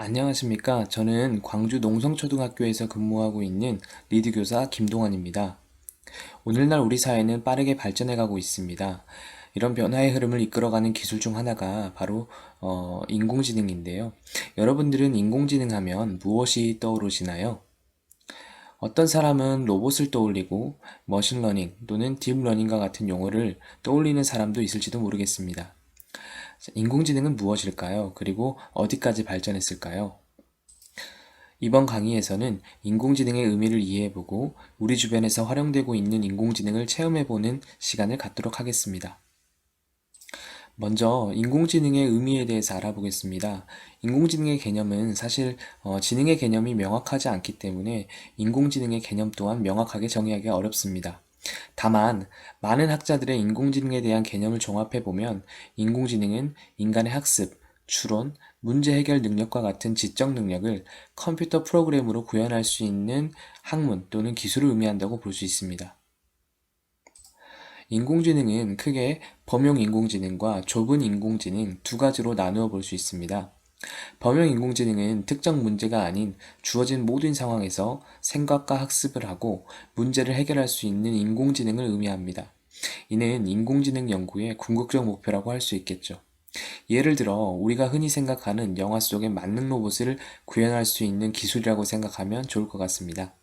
안녕하십니까. 저는 광주 농성초등학교에서 근무하고 있는 리드 교사 김동환입니다. 오늘날 우리 사회는 빠르게 발전해가고 있습니다. 이런 변화의 흐름을 이끌어가는 기술 중 하나가 바로 인공지능인데요. 여러분들은 인공지능 하면 무엇이 떠오르시나요? 어떤 사람은 로봇을 떠올리고 머신러닝 또는 딥러닝과 같은 용어를 떠올리는 사람도 있을지도 모르겠습니다. 인공지능은 무엇일까요? 그리고 어디까지 발전했을까요? 이번 강의에서는 인공지능의 의미를 이해해보고 우리 주변에서 활용되고 있는 인공지능을 체험해보는 시간을 갖도록 하겠습니다. 먼저 인공지능의 의미에 대해서 알아보겠습니다. 인공지능의 개념은 사실 지능의 개념이 명확하지 않기 때문에 인공지능의 개념 또한 명확하게 정의하기가 어렵습니다. 다만 많은 학자들의 인공지능에 대한 개념을 종합해보면 인공지능은 인간의 학습, 추론, 문제 해결 능력과 같은 지적 능력을 컴퓨터 프로그램으로 구현할 수 있는 학문 또는 기술을 의미한다고 볼 수 있습니다. 인공지능은 크게 범용 인공지능과 좁은 인공지능 두 가지로 나누어 볼 수 있습니다. 범용 인공지능은 특정 문제가 아닌 주어진 모든 상황에서 생각과 학습을 하고 문제를 해결할 수 있는 인공지능을 의미합니다. 이는 인공지능 연구의 궁극적 목표라고 할 수 있겠죠. 예를 들어 우리가 흔히 생각하는 영화 속의 만능 로봇을 구현할 수 있는 기술이라고 생각하면 좋을 것 같습니다.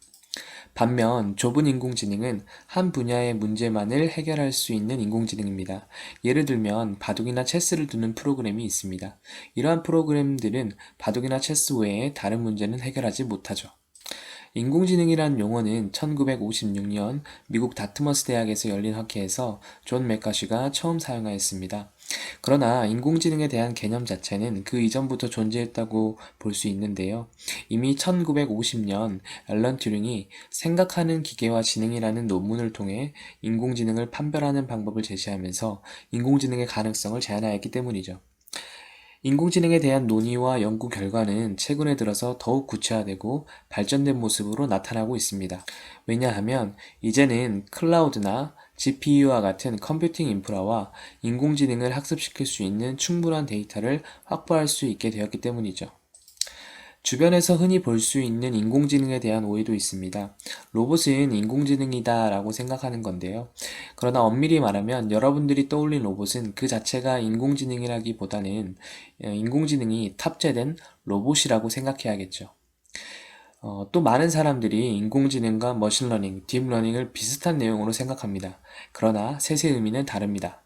반면 좁은 인공지능은 한 분야의 문제만을 해결할 수 있는 인공지능입니다. 예를 들면 바둑이나 체스를 두는 프로그램이 있습니다. 이러한 프로그램들은 바둑이나 체스 외에 다른 문제는 해결하지 못하죠. 인공지능이란 용어는 1956년 미국 다트머스 대학에서 열린 학회에서 존 맥카시가 처음 사용하였습니다. 그러나 인공지능에 대한 개념 자체는 그 이전부터 존재했다고 볼 수 있는데요. 이미 1950년 앨런 튜링이 생각하는 기계와 지능이라는 논문을 통해 인공지능을 판별하는 방법을 제시하면서 인공지능의 가능성을 제안하였기 때문이죠. 인공지능에 대한 논의와 연구 결과는 최근에 들어서 더욱 구체화되고 발전된 모습으로 나타나고 있습니다. 왜냐하면 이제는 클라우드나 GPU와 같은 컴퓨팅 인프라와 인공지능을 학습시킬 수 있는 충분한 데이터를 확보할 수 있게 되었기 때문이죠. 주변에서 흔히 볼 수 있는 인공지능에 대한 오해도 있습니다. 로봇은 인공지능이다 라고 생각하는 건데요. 그러나 엄밀히 말하면 여러분들이 떠올린 로봇은 그 자체가 인공지능이라기보다는 인공지능이 탑재된 로봇이라고 생각해야겠죠. 또 많은 사람들이 인공지능과 머신러닝, 딥러닝을 비슷한 내용으로 생각합니다. 그러나 셋의 의미는 다릅니다.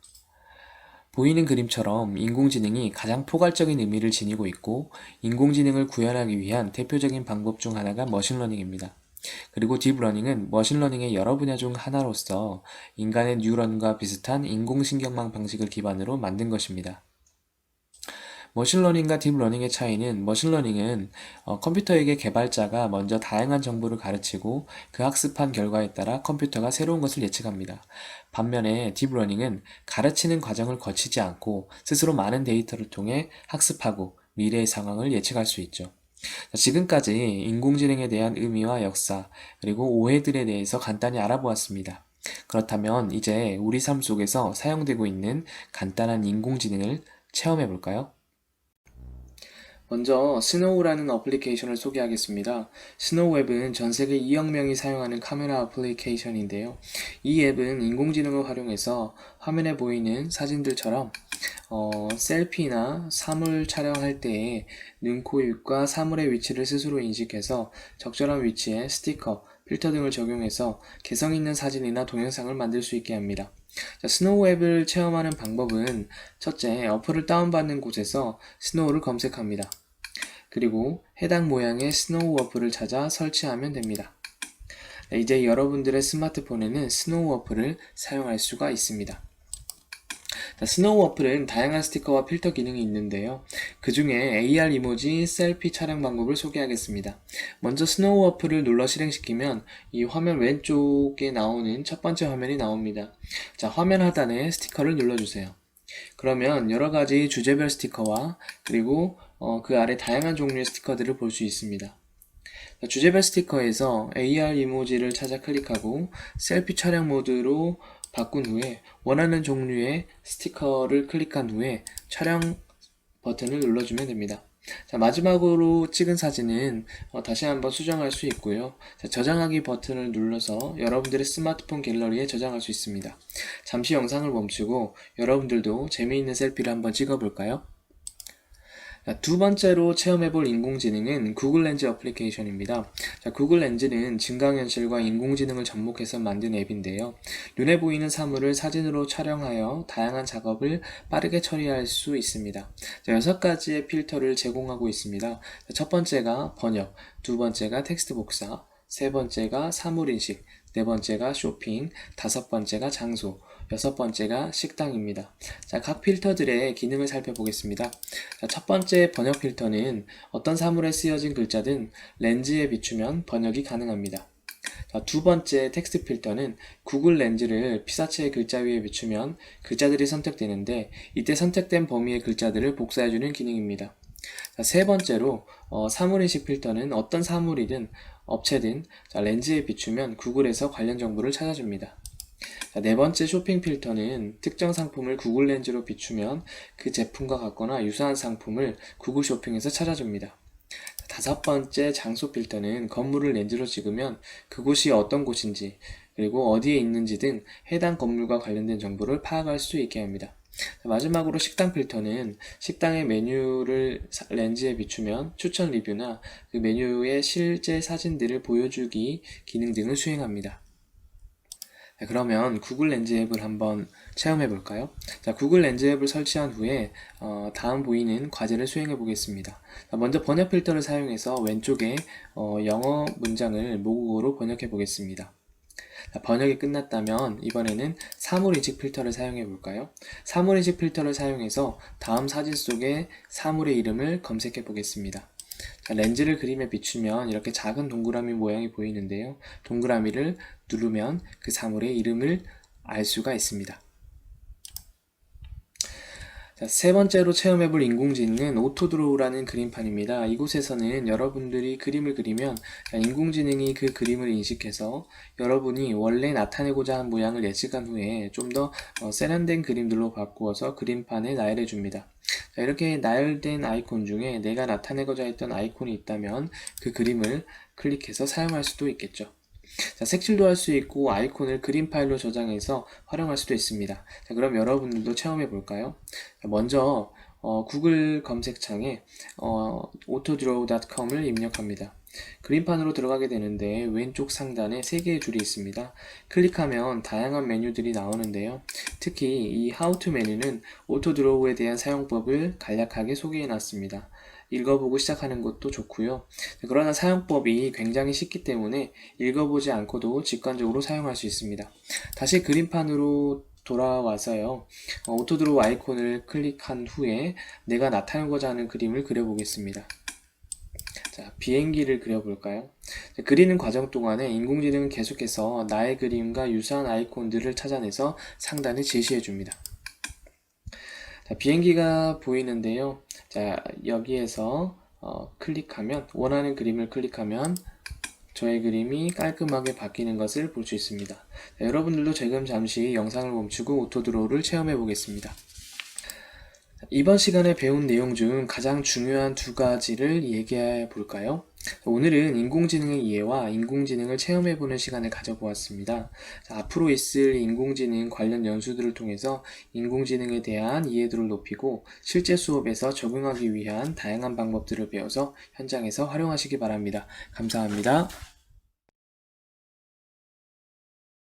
보이는 그림처럼 인공지능이 가장 포괄적인 의미를 지니고 있고 인공지능을 구현하기 위한 대표적인 방법 중 하나가 머신러닝입니다. 그리고 딥러닝은 머신러닝의 여러 분야 중 하나로서 인간의 뉴런과 비슷한 인공신경망 방식을 기반으로 만든 것입니다. 머신러닝과 딥러닝의 차이는 머신러닝은 컴퓨터에게 개발자가 먼저 다양한 정보를 가르치고 그 학습한 결과에 따라 컴퓨터가 새로운 것을 예측합니다. 반면에 딥러닝은 가르치는 과정을 거치지 않고 스스로 많은 데이터를 통해 학습하고 미래의 상황을 예측할 수 있죠. 지금까지 인공지능에 대한 의미와 역사, 그리고 오해들에 대해서 간단히 알아보았습니다. 그렇다면 이제 우리 삶 속에서 사용되고 있는 간단한 인공지능을 체험해 볼까요? 먼저 스노우라는 어플리케이션을 소개하겠습니다. 스노우 앱은 전 세계 2억 명이 사용하는 카메라 어플리케이션인데요. 이 앱은 인공지능을 활용해서 화면에 보이는 사진들처럼 셀피나 사물 촬영할 때에 눈, 코, 입과 사물의 위치를 스스로 인식해서 적절한 위치에 스티커, 필터 등을 적용해서 개성 있는 사진이나 동영상을 만들 수 있게 합니다. 스노우 앱을 체험하는 방법은 첫째, 어플을 다운받는 곳에서 스노우를 검색합니다. 그리고 해당 모양의 스노우 어플을 찾아 설치하면 됩니다. 이제 여러분들의 스마트폰에는 스노우 어플을 사용할 수가 있습니다. 스노우 어플은 다양한 스티커와 필터 기능이 있는데요. 그 중에 AR 이모지 셀피 촬영 방법을 소개하겠습니다. 먼저 스노우 어플을 눌러 실행시키면 이 화면 왼쪽에 나오는 첫 번째 화면이 나옵니다. 화면 하단에 스티커를 눌러주세요. 그러면 여러가지 주제별 스티커와 그리고 그 아래 다양한 종류의 스티커들을 볼 수 있습니다. 주제별 스티커에서 AR 이모지를 찾아 클릭하고 셀피 촬영 모드로 바꾼 후에 원하는 종류의 스티커를 클릭한 후에 촬영 버튼을 눌러주면 됩니다. 자, 마지막으로 찍은 사진은 다시 한번 수정할 수 있고요. 자, 저장하기 버튼을 눌러서 여러분들의 스마트폰 갤러리에 저장할 수 있습니다. 잠시 영상을 멈추고 여러분들도 재미있는 셀피를 한번 찍어볼까요? 자, 두 번째로 체험해볼 인공지능은 구글 렌즈 어플리케이션입니다. 자, 구글 렌즈는 증강현실과 인공지능을 접목해서 만든 앱인데요. 눈에 보이는 사물을 사진으로 촬영하여 다양한 작업을 빠르게 처리할 수 있습니다. 자, 6가지의 필터를 제공하고 있습니다. 자, 첫 번째가 번역, 두 번째가 텍스트 복사, 세 번째가 사물인식, 네 번째가 쇼핑, 다섯 번째가 장소, 여섯 번째가 식당입니다. 자, 각 필터들의 기능을 살펴보겠습니다. 자, 첫 번째 번역 필터는 어떤 사물에 쓰여진 글자든 렌즈에 비추면 번역이 가능합니다. 자, 두 번째 텍스트 필터는 구글 렌즈를 피사체의 글자 위에 비추면 글자들이 선택되는데 이때 선택된 범위의 글자들을 복사해주는 기능입니다. 자, 세 번째로 사물인식 필터는 어떤 사물이든 업체든 렌즈에 비추면 구글에서 관련 정보를 찾아줍니다. 자, 네 번째 쇼핑 필터는 특정 상품을 구글 렌즈로 비추면 그 제품과 같거나 유사한 상품을 구글 쇼핑에서 찾아줍니다. 다섯 번째 장소 필터는 건물을 렌즈로 찍으면 그곳이 어떤 곳인지 그리고 어디에 있는지 등 해당 건물과 관련된 정보를 파악할 수 있게 합니다. 마지막으로 식당 필터는 식당의 메뉴를 렌즈에 비추면 추천 리뷰나 그 메뉴의 실제 사진들을 보여주기 기능 등을 수행합니다. 자, 그러면 구글 렌즈 앱을 한번 체험해 볼까요? 자, 구글 렌즈 앱을 설치한 후에 다음 보이는 과제를 수행해 보겠습니다. 자, 먼저 번역 필터를 사용해서 왼쪽에 영어 문장을 모국어로 번역해 보겠습니다. 자, 번역이 끝났다면 이번에는 사물인식 필터를 사용해 볼까요? 사물인식 필터를 사용해서 다음 사진 속의 사물의 이름을 검색해 보겠습니다. 자, 렌즈를 그림에 비추면 이렇게 작은 동그라미 모양이 보이는데요. 동그라미를 누르면 그 사물의 이름을 알 수가 있습니다. 자, 세 번째로 체험해볼 인공지능은 오토드로우라는 그림판입니다. 이곳에서는 여러분들이 그림을 그리면 인공지능이 그 그림을 인식해서 여러분이 원래 나타내고자 한 모양을 예측한 후에 좀 더 세련된 그림들로 바꾸어서 그림판에 나열해 줍니다. 자, 이렇게 나열된 아이콘 중에 내가 나타내고자 했던 아이콘이 있다면 그 그림을 클릭해서 사용할 수도 있겠죠. 자, 색칠도 할 수 있고 아이콘을 그림 파일로 저장해서 활용할 수도 있습니다. 자, 그럼 여러분들도 체험해 볼까요? 먼저 구글 검색창에 autodraw.com을 입력합니다. 그림판으로 들어가게 되는데 왼쪽 상단에 3개의 줄이 있습니다. 클릭하면 다양한 메뉴들이 나오는데요. 특히 이 How to 메뉴는 오토드로우에 대한 사용법을 간략하게 소개해 놨습니다. 읽어보고 시작하는 것도 좋고요. 그러나 사용법이 굉장히 쉽기 때문에 읽어보지 않고도 직관적으로 사용할 수 있습니다. 다시 그림판으로 돌아와서요. 오토드로우 아이콘을 클릭한 후에 내가 나타내고자 하는 그림을 그려보겠습니다. 자, 비행기를 그려볼까요? 자, 그리는 과정 동안에 인공지능은 계속해서 나의 그림과 유사한 아이콘들을 찾아내서 상단에 제시해 줍니다. 자, 비행기가 보이는데요. 자, 여기에서 클릭하면 원하는 그림을 클릭하면 저의 그림이 깔끔하게 바뀌는 것을 볼 수 있습니다. 자, 여러분들도 지금 잠시 영상을 멈추고 오토드로우를 체험해 보겠습니다. 이번 시간에 배운 내용 중 가장 중요한 2가지를 얘기해 볼까요? 오늘은 인공지능의 이해와 인공지능을 체험해보는 시간을 가져보았습니다. 자, 앞으로 있을 인공지능 관련 연수들을 통해서 인공지능에 대한 이해도를 높이고 실제 수업에서 적용하기 위한 다양한 방법들을 배워서 현장에서 활용하시기 바랍니다. 감사합니다.